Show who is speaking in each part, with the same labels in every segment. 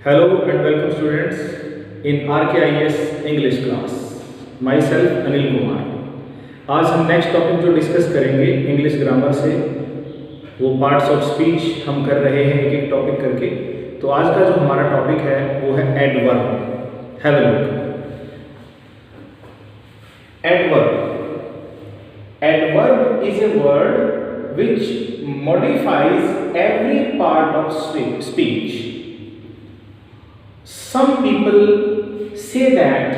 Speaker 1: Hello and welcome students in RKIS English class. Myself Anil Kumar. आज हम next topic जो discuss करेंगे इंग्लिश ग्रामर से वो पार्ट्स ऑफ स्पीच हम कर रहे हैं एक एक टॉपिक करके। तो आज का जो हमारा टॉपिक है वो है adverb. Have a look. Adverb is a word which modifies every part of speech. Some people say that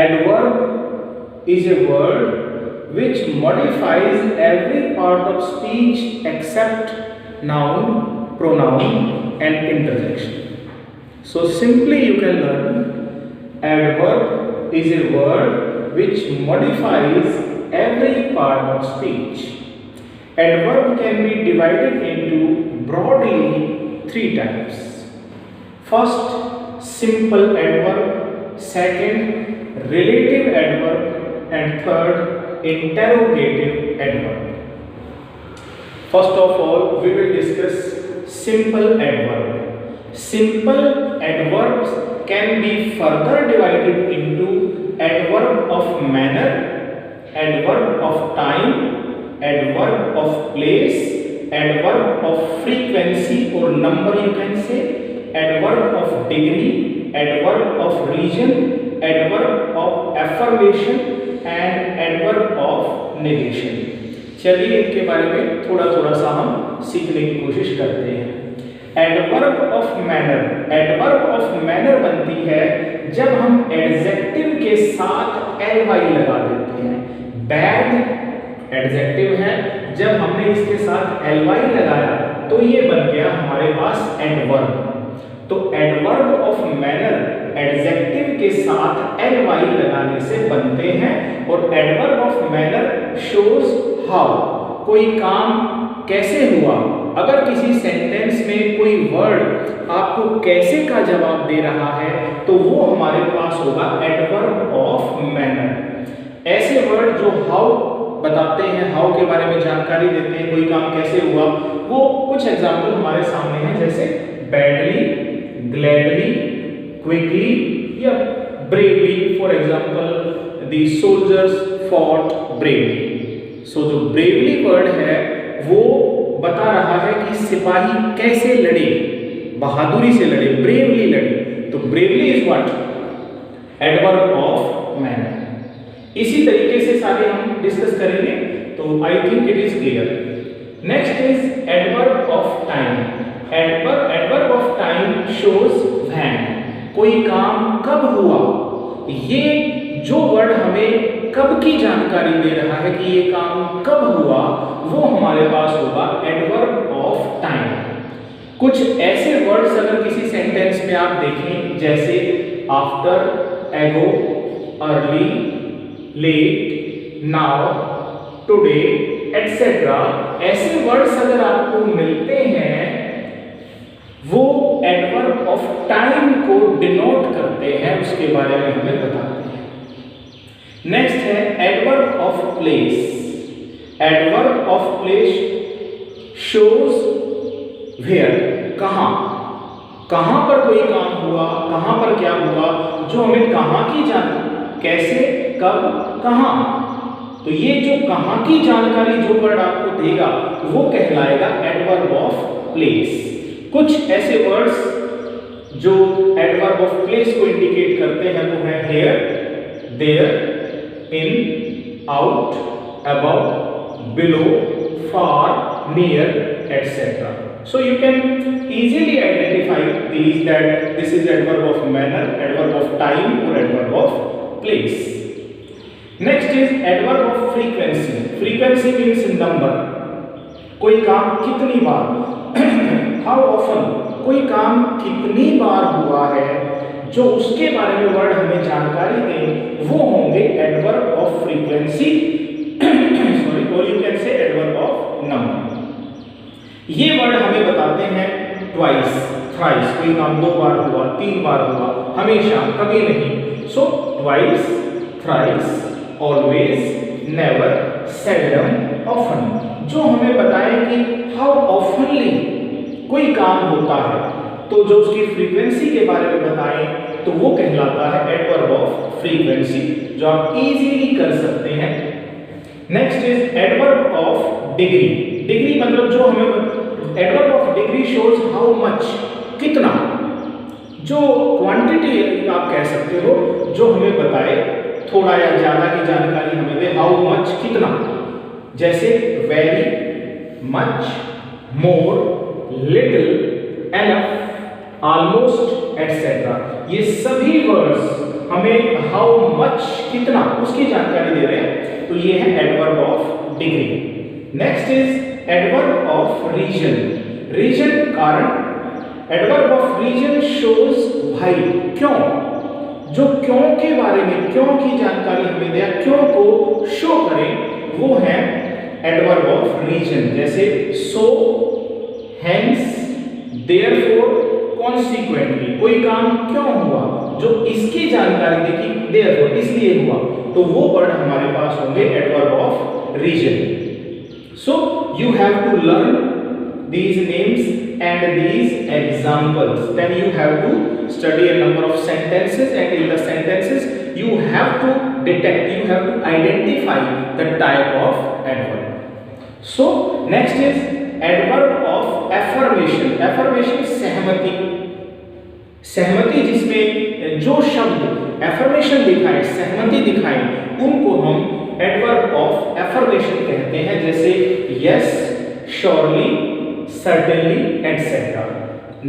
Speaker 1: adverb is a word which modifies every part of speech except noun, pronoun and interjection. So simply you can learn adverb is a word which modifies every part of speech. Adverb can be divided into broadly three types. First, simple adverb, second, relative adverb, and third, interrogative adverb. First of all, we will discuss simple adverb. Simple adverbs can be further divided into adverb of manner, adverb of time, adverb of place, adverb of frequency or number you can say, adverb of degree, adverb of region, adverb of affirmation and adverb of negation. चलिए इनके बारे में थोड़ा सा हम सीखने की कोशिश करते हैं। Adverb of manner, adverb of manner बनती है जब हम एडजेक्टिव के साथ ly लगा देते हैं। बैड एडजेक्टिव है, जब हमने इसके साथ ly लगाया तो ये बन गया हमारे पास एडवर्ब। तो एडवर्ब ऑफ मैनर एडजेक्टिव के साथ ly लगाने से बनते हैं और adverb of manner shows how, कोई काम कैसे हुआ। अगर किसी सेंटेंस में कोई वर्ड आपको कैसे का जवाब दे रहा है तो वो हमारे पास होगा एडवर्ब ऑफ मैनर। ऐसे वर्ड जो हाउ बताते हैं, हाउ के बारे में जानकारी देते हैं, कोई काम कैसे हुआ, वो कुछ एग्जाम्पल हमारे सामने हैं, जैसे बैडली, ग्लैडली, क्विकली या bravely. For example the soldiers fought bravely. So जो ब्रेवली वर्ड है वो बता रहा है कि सिपाही कैसे लड़े, बहादुरी से लड़े, ब्रेवली लड़े। तो bravely is what, adverb of manner. इसी तरीके से सारे हम डिस्कस करेंगे, तो I think it is clear. Next is adverb of time. Adverb of time shows when, कोई काम कब हुआ। ये जो वर्ड हमें कब की जानकारी दे रहा है कि ये काम कब हुआ, वो हमारे पास होगा एडवर्ब ऑफ टाइम। कुछ ऐसे वर्ड्स अगर किसी सेंटेंस में आप देखें, जैसे after, ago, early, late, now, today etcetera, ऐसे वर्ड्स अगर आपको मिलते हैं वो एडवर्ब ऑफ टाइम को डिनोट करते हैं, उसके बारे में हमें बताते हैं। नेक्स्ट है adverb of place. Adverb of place shows where, कहां, कहां पर कोई काम हुआ, कहां पर क्या हुआ, जो हमें कहां की कैसे, कब, कहां। तो ये जो कहां की जानकारी जो वर्ड आपको देगा वो कहलाएगा एडवर्ब ऑफ प्लेस। कुछ ऐसे वर्ड्स जो एडवर्ब ऑफ प्लेस को इंडिकेट करते हैं वो है here, there, in, out, above, below, far, near etcetera. So you can easily identify these that this is adverb of manner, adverb of time or adverb of place. Next is adverb of frequency. Frequency means number. कोई काम कितनी बार, how often, कोई काम कितनी बार हुआ है, जो उसके बारे में वर्ड हमें जानकारी दें वो होंगे एडवर्ब ऑफ फ्रीक्वेंसी सॉरी, और you can say adverb of number. ये वर्ड हमें बताते हैं ट्वाइस, थ्राइस, कोई काम 2 बार हुआ, 3 बार हुआ, हमेशा, कभी नहीं। So twice, thrice, always, never, seldom, often, जो हमें बताएं कि हाउ ऑफनली कोई काम होता है, तो जो उसकी फ्रीक्वेंसी के बारे में बताएं तो वो कहलाता है एडवर्ब ऑफ फ्रीक्वेंसी, जो आप इजीली कर सकते हैं। Next is adverb of degree. Degree मतलब जो हमें adverb of degree shows how much, कितना, जो क्वांटिटी आप कह सकते हो जो हमें बताए थोड़ा या ज्यादा की जानकारी हमें दे, हाउ मच कितना, जैसे वेरी, मच, मोर, लिटिल, एनफ, ऑलमोस्ट एटसेट्रा। ये सभी वर्ड्स हमें हाउ मच कितना उसकी जानकारी दे रहे हैं, तो ये है adverb of degree. Next is adverb of reason. Reason कारण। एडवर्ब ऑफ रीजन शोज भाई क्यों, जो क्यों के बारे में, क्यों की जानकारी हमें दे, क्यों को शो करें, वो है एडवर्ब ऑफ रीजन। जैसे सो, हेंस, देयरफॉर, कॉन्सिक्वेंटली। कोई काम क्यों हुआ, जो इसकी जानकारी दे कि देयरफॉर इसलिए हुआ, तो वो वर्ड हमारे पास होंगे adverb of reason. So you have to learn these names and these examples, then you have to study a number of sentences, and in the sentences you have to detect, you have to identify the type of adverb. So next is adverb of affirmation. affirmation सहमति। सहमति जिसमें जो शब्द affirmation दिखाए, सहमति दिखाए, उनको हम adverb of affirmation कहते हैं, जैसे yes, surely, certainly, etc.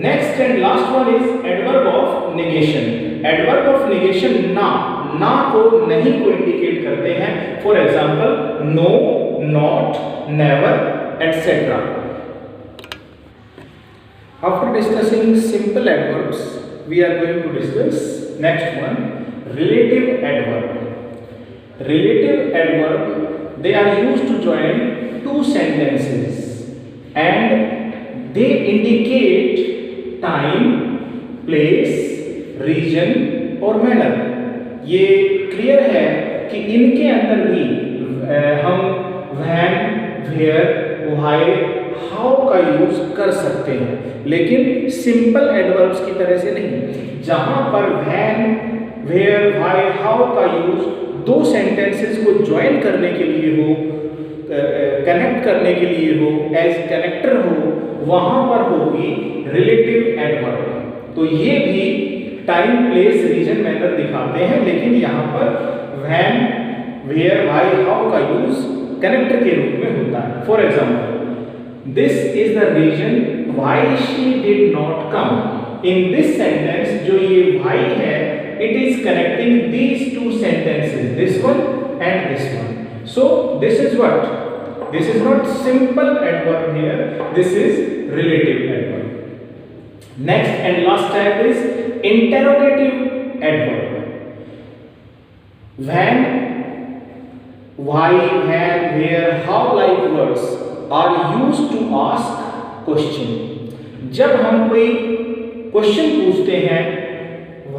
Speaker 1: Next and last one is adverb of negation. Adverb of negation ना, ना को नहीं को इंडिकेट करते हैं। For example no, not, never, etc. After discussing simple adverbs, we are going to discuss next one, relative adverb. Relative adverb, they are used to join two sentences and they indicate time, place, region और manner। ये clear है कि इनके अंदर भी हम when, where, why, how का use कर सकते हैं, लेकिन सिंपल एडवर्ब्स की तरह से नहीं, जहां पर when, where, why, how का यूज दो सेंटेंसेस को ज्वाइन करने के लिए हो, कनेक्ट करने के लिए हो, एज कनेक्टर हो, वहां पर होगी रिलेटिव एडवर्ब। तो ये भी टाइम, प्लेस, रीजन, मैनर दिखाते हैं, लेकिन यहाँ पर व्हेन, वेयर, व्हाई, हाउ का यूज कनेक्टर के रूप में होता है। For example this is the reason why she did not come. In this sentence जो ये व्हाई है, it is connecting these two sentences, this one and this one. So this is what? This is not simple adverb here. This is relative adverb. Next and last type is interrogative adverb. When, why, when, where, how like words are used to ask question. जब हम कोई question पूछते हैं,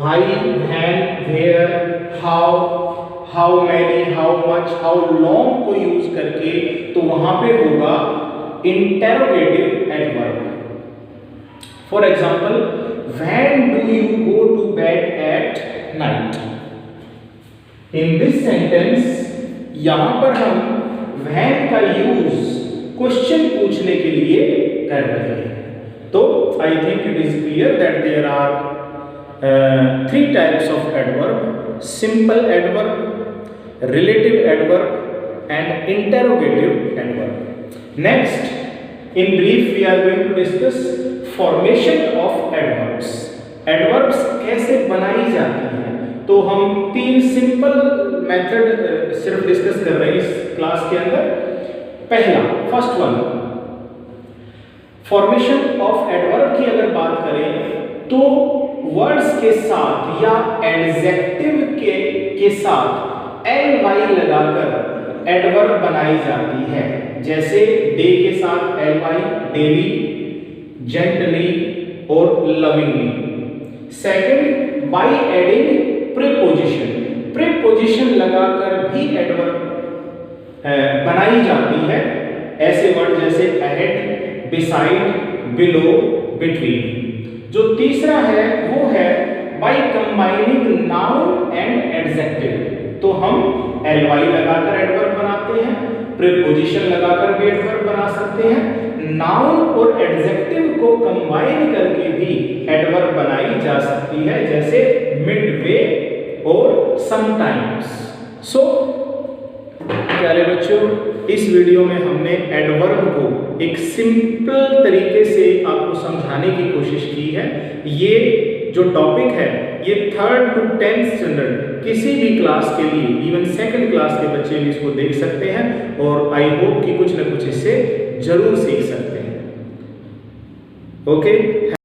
Speaker 1: why, when, where, how many, how much, how long को use करके, तो वहां पे होगा interrogative adverb. For example, when do you go to bed at night? In this sentence यहां पर हम when का यूज क्वेश्चन पूछने के लिए कर रहे हैं। तो I think it is clear that there are three types of adverb: simple adverb, relative adverb and interrogative adverb. Next, in brief, we are going to discuss formation of adverbs. Adverbs कैसे बनाई जाती हैं, तो हम तीन simple method सिर्फ discuss कर रहे हैं इस क्लास के अंदर। पहला, first one, formation of adverb की अगर बात करें तो वर्ड्स के साथ या एडजेक्टिव के साथ ly लगाकर एडवर्ब बनाई जाती है। जैसे डे के साथ ly, डेली, जेंटली और lovingly. Second, by adding preposition, preposition लगाकर भी एडवर्ब बनाई जाती है। ऐसे वर्ड जैसे अहेड, बिसाइड, बिलो, बिटवीन। जो तीसरा है वो है by combining noun and adjective. तो हम ly लगाकर एडवर्ब बनाते हैं, प्रीपोजिशन लगाकर भी एडवर्ब बना सकते हैं, नाउन और एडजेक्टिव को कंबाइन करके भी एडवर्ब बनाई जा सकती है, जैसे मिडवे और समटाइम्स। सो प्यारे बच्चों, इस वीडियो में हमने एडवर्ब को एक सिंपल तरीके से आपको समझाने की कोशिश की है। ये जो टॉपिक है ये 3rd to 10th स्टैंडर्ड किसी भी क्लास के लिए, इवन 2nd क्लास के बच्चे भी इसको देख सकते हैं और आई होप कि कुछ ना कुछ इससे जरूर सीख सकते हैं। ओके।